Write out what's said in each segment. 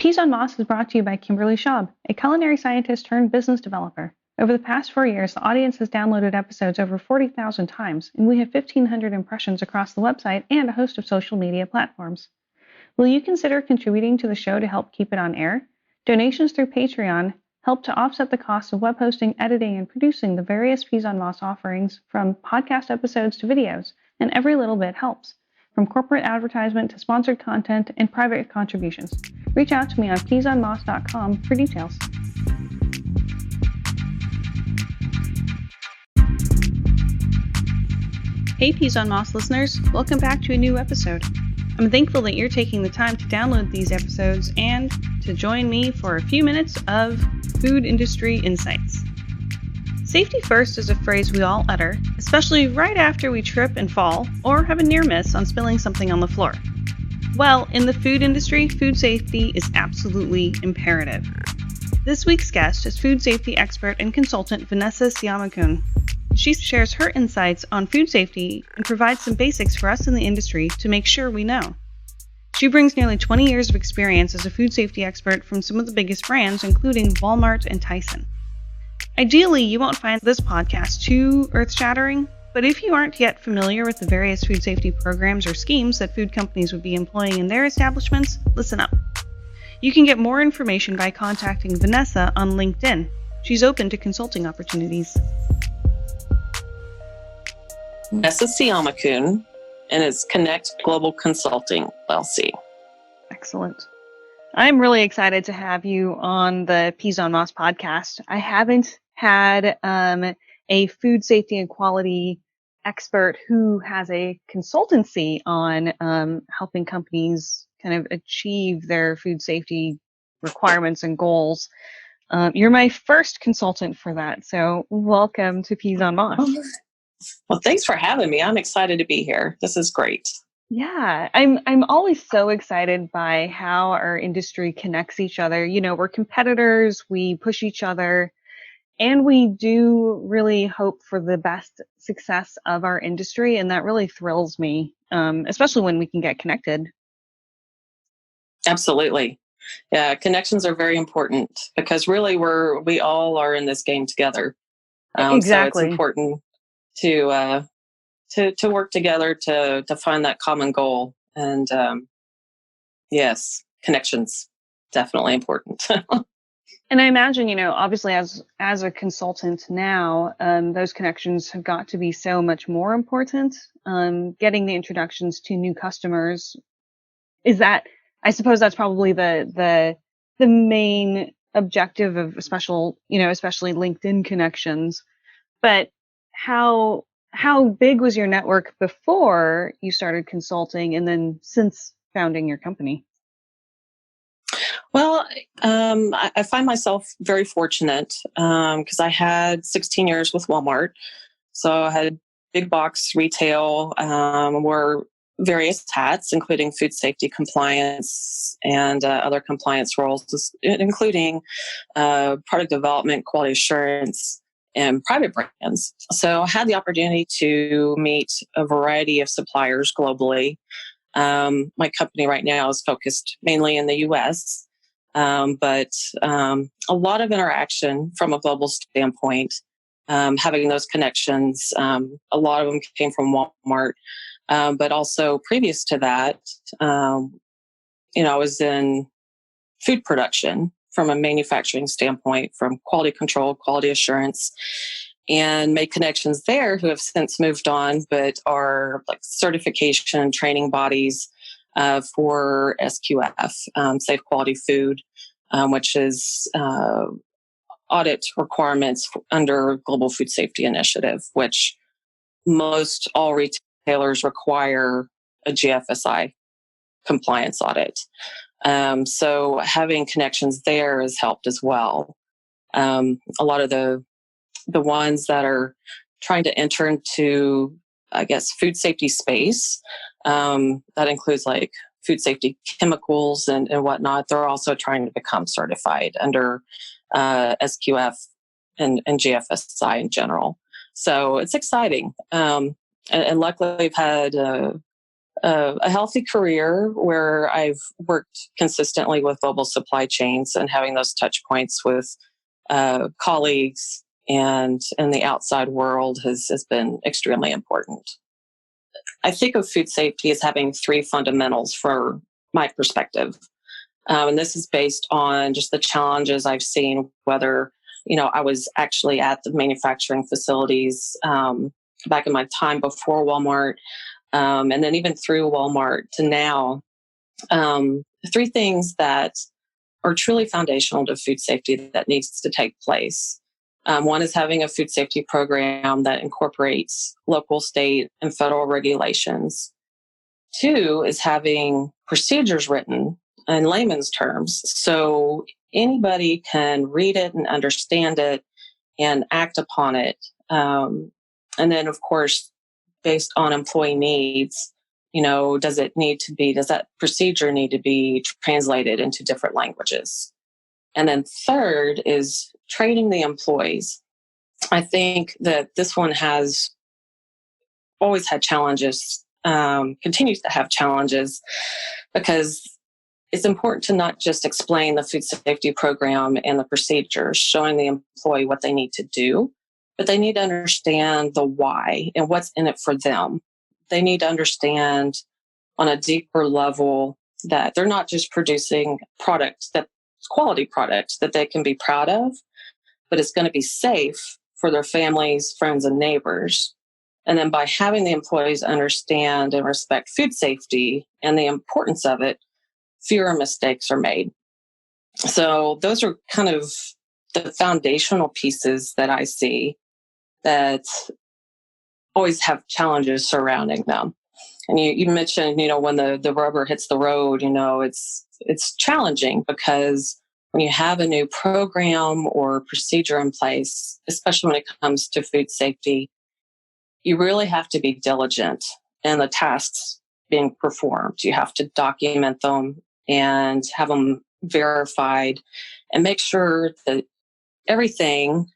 Peas on Moss is brought to you by Kimberly Schaub, a culinary scientist turned business developer. Over the past 4 years, the audience has downloaded episodes over 40,000 times, and we have 1,500 impressions across the website and a host of social media platforms. Will you consider contributing to the show to help keep it on air? Donations through Patreon help to offset the cost of web hosting, editing, and producing the various Peas on Moss offerings, from podcast episodes to videos, and every little bit helps, from corporate advertisement to sponsored content and private contributions. Reach out to me on peasonmoss.com for details. Hey Peas on Moss listeners, welcome back to a new episode. I'm thankful that you're taking the time to download these episodes and to join me for a few minutes of food industry insights. Safety first is a phrase we all utter, especially right after we trip and fall or have a near miss on spilling something on the floor. Well, in the food industry, food safety is absolutely imperative. This week's guest is food safety expert and consultant Vanessa Siahmakoun. She shares her insights on food safety and provides some basics for us in the industry to make sure we know. She brings nearly 20 years of experience as a food safety expert from some of the biggest brands, including Walmart and Tyson. Ideally, you won't find this podcast too earth-shattering, but if you aren't yet familiar with the various food safety programs or schemes that food companies would be employing in their establishments, listen up. You can get more information by contacting Vanessa on LinkedIn. She's open to consulting opportunities. Vanessa Siahmakoun, and it's Connect Global Consulting, LLC. Excellent. I'm really excited to have you on the Peas on Moss podcast. I haven't had a food safety and quality expert who has a consultancy on helping companies kind of achieve their food safety requirements and goals. You're my first consultant for that, so welcome to Peas on Moss. Well, thanks for having me. I'm excited to be here. This is great. Yeah, I'm always so excited by how our industry connects each other. You know, we're competitors, we push each other, and we do really hope for the best success of our industry, and that really thrills me, especially when we can get connected. Absolutely. Yeah, connections are very important because really we all are in this game together. Exactly. So it's important to work together to find that common goal. And yes, connections, definitely important. And I imagine, you know, obviously as a consultant now, those connections have got to be so much more important. Getting the introductions to new customers, I suppose that's probably the main objective of especially LinkedIn connections. But how big was your network before you started consulting, and then since founding your company? Well, I find myself very fortunate because I had 16 years with Walmart. So I had big box retail, wore various hats, including food safety compliance and other compliance roles, including product development, quality assurance, and private brands. So I had the opportunity to meet a variety of suppliers globally. My company right now is focused mainly in the US, but a lot of interaction from a global standpoint, having those connections. A lot of them came from Walmart, but also previous to that, I was in food production from a manufacturing standpoint, from quality control, quality assurance, and made connections there who have since moved on, but are like certification training bodies for SQF, Safe Quality Food, which is audit requirements under Global Food Safety Initiative, which most all retailers require a GFSI compliance audit. So having connections there has helped as well. A lot of the ones that are trying to enter into, I guess, food safety space, that includes like food safety chemicals and whatnot, they're also trying to become certified under SQF and GFSI in general. So it's exciting. And luckily, I've had a healthy career where I've worked consistently with global supply chains, and having those touch points with colleagues and in the outside world has been extremely important. I think of food safety as having three fundamentals for my perspective. And this is based on just the challenges I've seen, whether, I was actually at the manufacturing facilities back in my time before Walmart, and then even through Walmart to now. Three things that are truly foundational to food safety that needs to take place. One is having a food safety program that incorporates local, state, and federal regulations. Two is having procedures written in layman's terms so anybody can read it and understand it and act upon it. And then, of course, based on employee needs, does that procedure need to be translated into different languages? And then third is training the employees. I think that this one has always had challenges, continues to have challenges, because it's important to not just explain the food safety program and the procedures, showing the employee what they need to do, but they need to understand the why and what's in it for them. They need to understand on a deeper level that they're not just producing products that's quality products that they can be proud of, but it's going to be safe for their families, friends, and neighbors. And then by having the employees understand and respect food safety and the importance of it, fewer mistakes are made. So those are kind of the foundational pieces that I see that always have challenges surrounding them. And you mentioned, when the rubber hits the road, it's challenging, because when you have a new program or procedure in place, especially when it comes to food safety, you really have to be diligent in the tasks being performed. You have to document them and have them verified and make sure that everything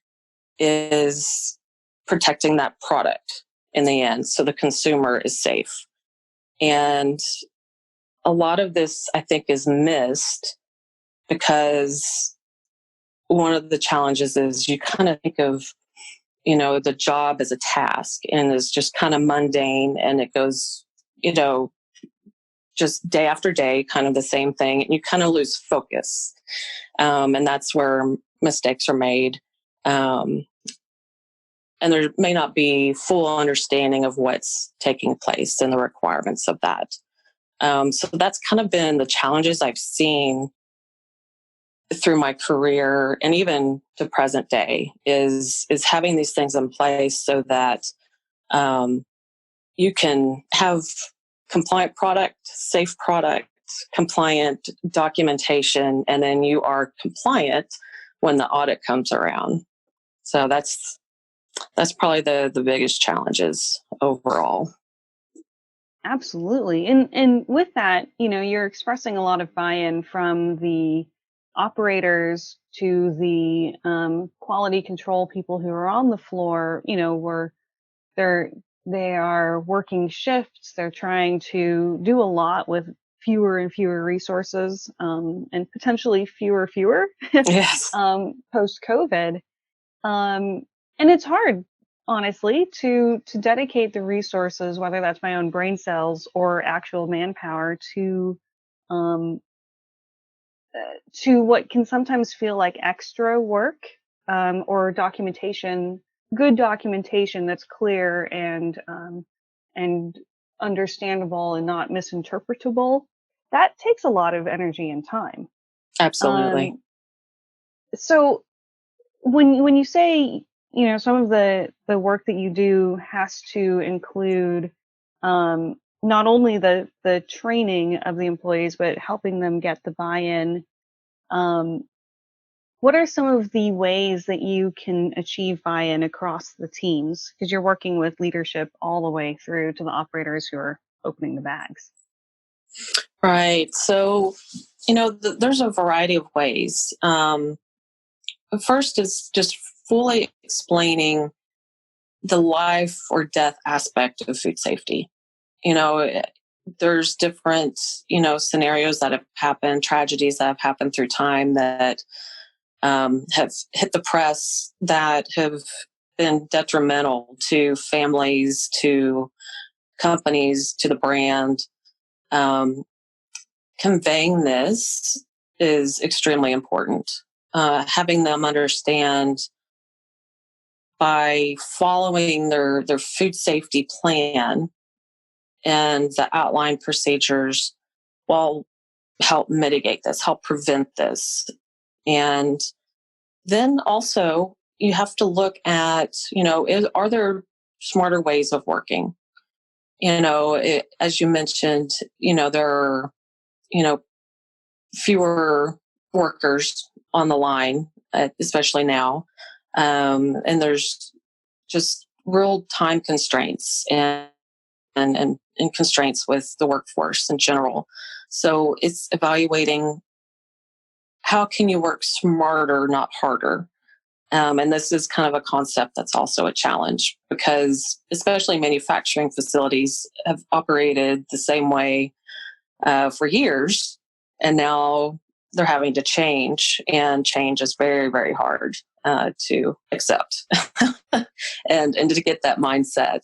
is protecting that product in the end, so the consumer is safe. And a lot of this, I think, is missed because one of the challenges is you kind of think of, the job as a task, and is just kind of mundane, and it goes, just day after day, kind of the same thing, and you kind of lose focus. And that's where mistakes are made. And there may not be full understanding of what's taking place and the requirements of that. So that's kind of been the challenges I've seen through my career, and even to present day, is having these things in place so that you can have compliant product, safe product, compliant documentation, and then you are compliant when the audit comes around. So that's probably the biggest challenges overall. Absolutely. And with that, you're expressing a lot of buy-in from the operators to the quality control people who are on the floor, where they are working shifts. They're trying to do a lot with fewer and fewer resources, and potentially fewer Yes. post-COVID. And it's hard, honestly, to dedicate the resources, whether that's my own brain cells or actual manpower, um, to what can sometimes feel like extra work, or good documentation that's clear and understandable and not misinterpretable. That takes a lot of energy and time. Absolutely. So when you say, some of the work that you do has to include not only the training of the employees, but helping them get the buy-in, what are some of the ways that you can achieve buy-in across the teams? Because you're working with leadership all the way through to the operators who are opening the bags. Right. So, there's a variety of ways. First is just fully explaining the life or death aspect of food safety. there's different, scenarios that have happened, tragedies that have happened through time that have hit the press that have been detrimental to families, to companies, to the brand. Conveying this is extremely important. Having them understand by following their food safety plan and the outlined procedures will help mitigate this, help prevent this. And then also you have to look at, are there smarter ways of working? As you mentioned, there are, fewer workers on the line, especially now. And there's just real time constraints and constraints with the workforce in general. So it's evaluating how can you work smarter, not harder. And this is kind of a concept that's also a challenge because especially manufacturing facilities have operated the same way for years. And now they're having to change, and change is very, very hard to accept and to get that mindset.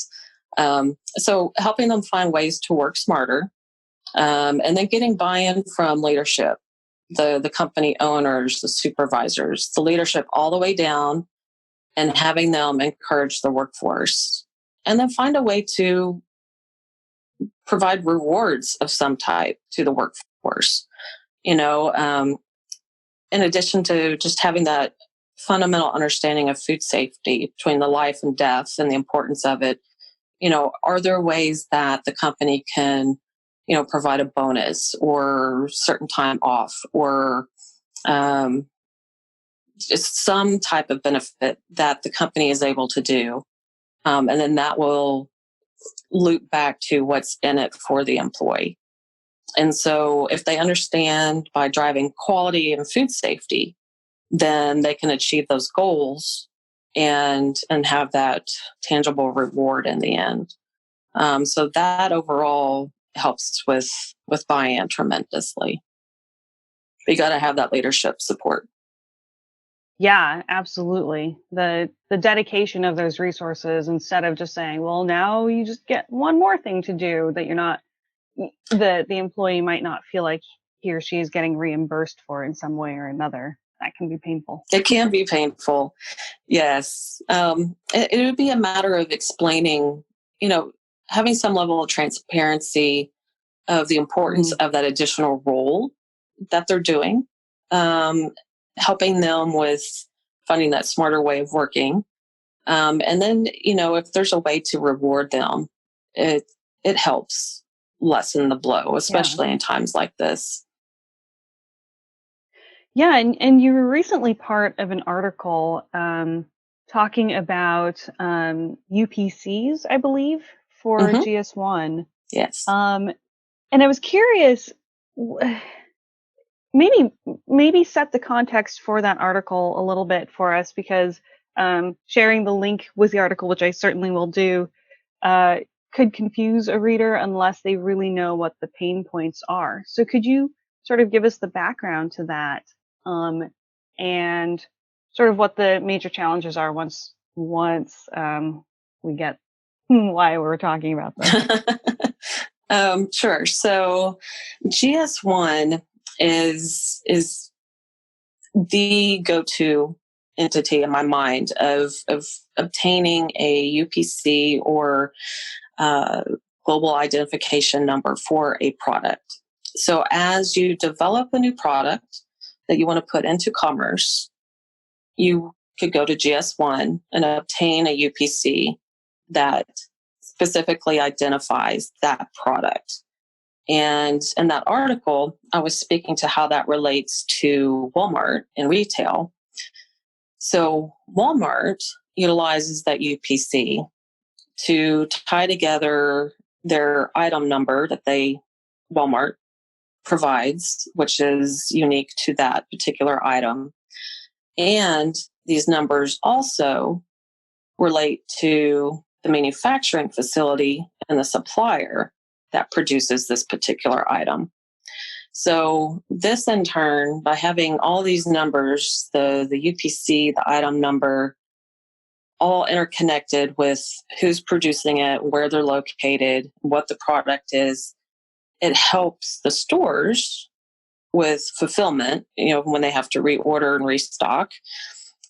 So helping them find ways to work smarter, and then getting buy-in from leadership, the company owners, the supervisors, the leadership all the way down, and having them encourage the workforce. And then find a way to provide rewards of some type to the workforce. In addition to just having that fundamental understanding of food safety between the life and death and the importance of it, are there ways that the company can, provide a bonus or certain time off or just some type of benefit that the company is able to do? And then that will loop back to what's in it for the employee. And so if they understand by driving quality and food safety, then they can achieve those goals and have that tangible reward in the end. So that overall helps with buy-in tremendously. But you got to have that leadership support. Yeah, absolutely. The dedication of those resources, instead of just saying, well, now you just get one more thing to do that you're not, the employee might not feel like he or she is getting reimbursed for in some way or another. That can be painful. It can be painful. Yes. It would be a matter of explaining, having some level of transparency of the importance of that additional role that they're doing, helping them with finding that smarter way of working. And then, if there's a way to reward them, it helps lessen the blow, especially in times like this. Yeah, and you were recently part of an article talking about UPCs, I believe, for GS1. Yes. And I was curious, maybe set the context for that article a little bit for us, because sharing the link with the article, which I certainly will do, could confuse a reader unless they really know what the pain points are. So could you sort of give us the background to that, and sort of what the major challenges are once we get why we're talking about this? Sure. So GS1 is the go-to entity in my mind of obtaining a UPC or global identification number for a product. So as you develop a new product that you want to put into commerce, you could go to GS1 and obtain a UPC that specifically identifies that product. And in that article, I was speaking to how that relates to Walmart and retail. So Walmart utilizes that UPC to tie together their item number that Walmart provides, which is unique to that particular item. And these numbers also relate to the manufacturing facility and the supplier that produces this particular item. So this in turn, by having all these numbers, the UPC, the item number, all interconnected with who's producing it, where they're located, what the product is, it helps the stores with fulfillment, when they have to reorder and restock.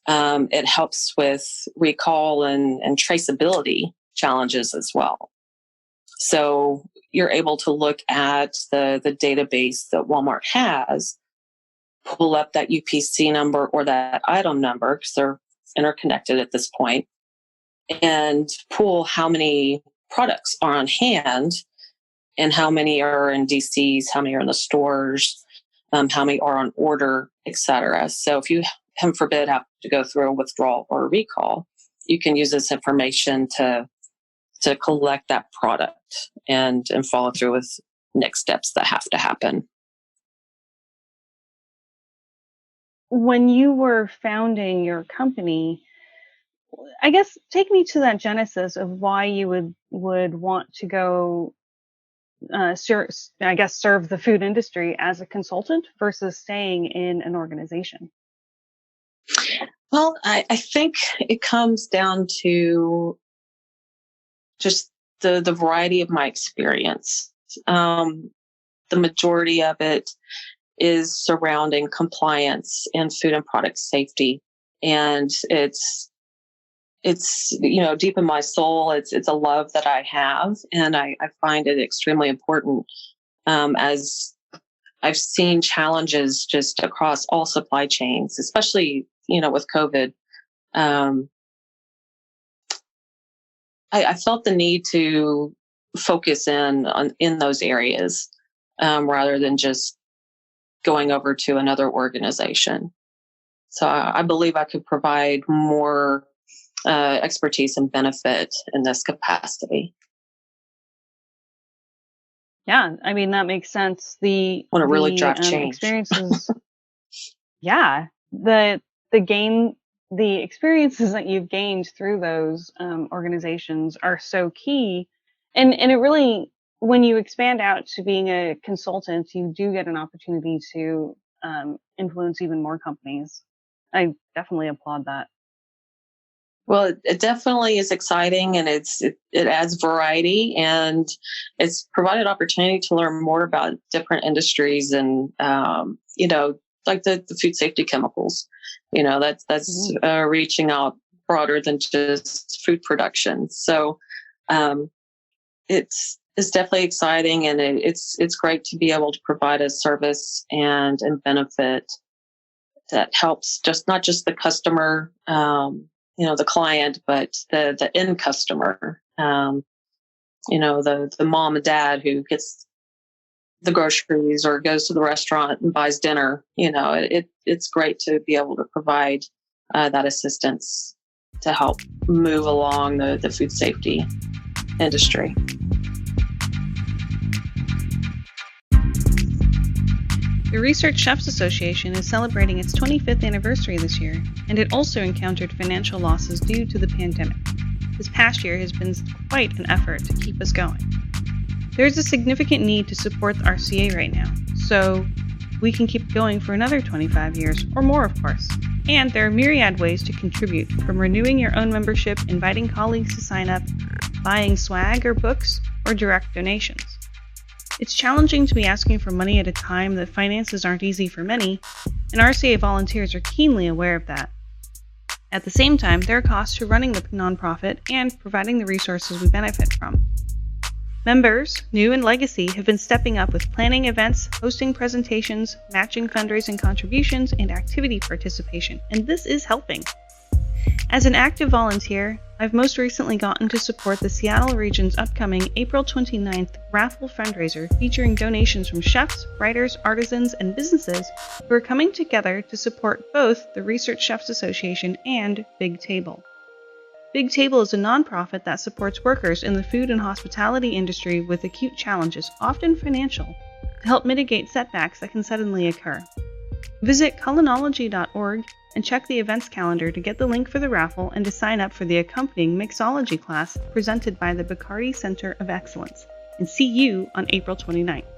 It helps with recall and traceability challenges as well. So you're able to look at the database that Walmart has, pull up that UPC number or that item number, because they're interconnected at this point, and pull how many products are on hand and how many are in DCs, how many are in the stores, how many are on order, etc. So if you, heaven forbid, have to go through a withdrawal or a recall, you can use this information to collect that product and follow through with next steps that have to happen. When you were founding your company, I guess take me to that genesis of why you would want to go serve the food industry as a consultant versus staying in an organization. Well, I think it comes down to just the variety of my experience. The majority of it is surrounding compliance and food and product safety. And it's deep in my soul. It's a love that I have, and I find it extremely important, as I've seen challenges just across all supply chains, especially, with COVID. I felt the need to focus in those areas, rather than just going over to another organization. So I believe I could provide more expertise and benefit in this capacity. Yeah, I mean, that makes sense. Want to really drive change. Experiences. Yeah, the experiences that you've gained through those organizations are so key, and it really, when you expand out to being a consultant, you do get an opportunity to influence even more companies. I definitely applaud that. Well, it definitely is exciting, and it adds variety, and it's provided opportunity to learn more about different industries, and like the food safety chemicals. That's reaching out broader than just food production. So it's definitely exciting, and it's great to be able to provide a service and benefit that helps not just the customer, the client, but the end customer, the mom and dad who gets the groceries or goes to the restaurant and buys dinner. It's great to be able to provide that assistance to help move along the food safety industry. The Research Chefs Association is celebrating its 25th anniversary this year, and it also encountered financial losses due to the pandemic. This past year has been quite an effort to keep us going. There is a significant need to support the RCA right now, so we can keep going for another 25 years, or more of course. And there are myriad ways to contribute, from renewing your own membership, inviting colleagues to sign up, buying swag or books, or direct donations. It's challenging to be asking for money at a time that finances aren't easy for many, and RCA volunteers are keenly aware of that. At the same time, there are costs to running the nonprofit and providing the resources we benefit from. Members, new and legacy, have been stepping up with planning events, hosting presentations, matching fundraising contributions, and activity participation, and this is helping. As an active volunteer, I've most recently gotten to support the Seattle region's upcoming April 29th raffle fundraiser featuring donations from chefs, writers, artisans, and businesses who are coming together to support both the Research Chefs Association and Big Table. Big Table is a nonprofit that supports workers in the food and hospitality industry with acute challenges, often financial, to help mitigate setbacks that can suddenly occur. Visit culinology.org and check the events calendar to get the link for the raffle and to sign up for the accompanying mixology class presented by the Bacardi Center of Excellence, and see you on April 29th.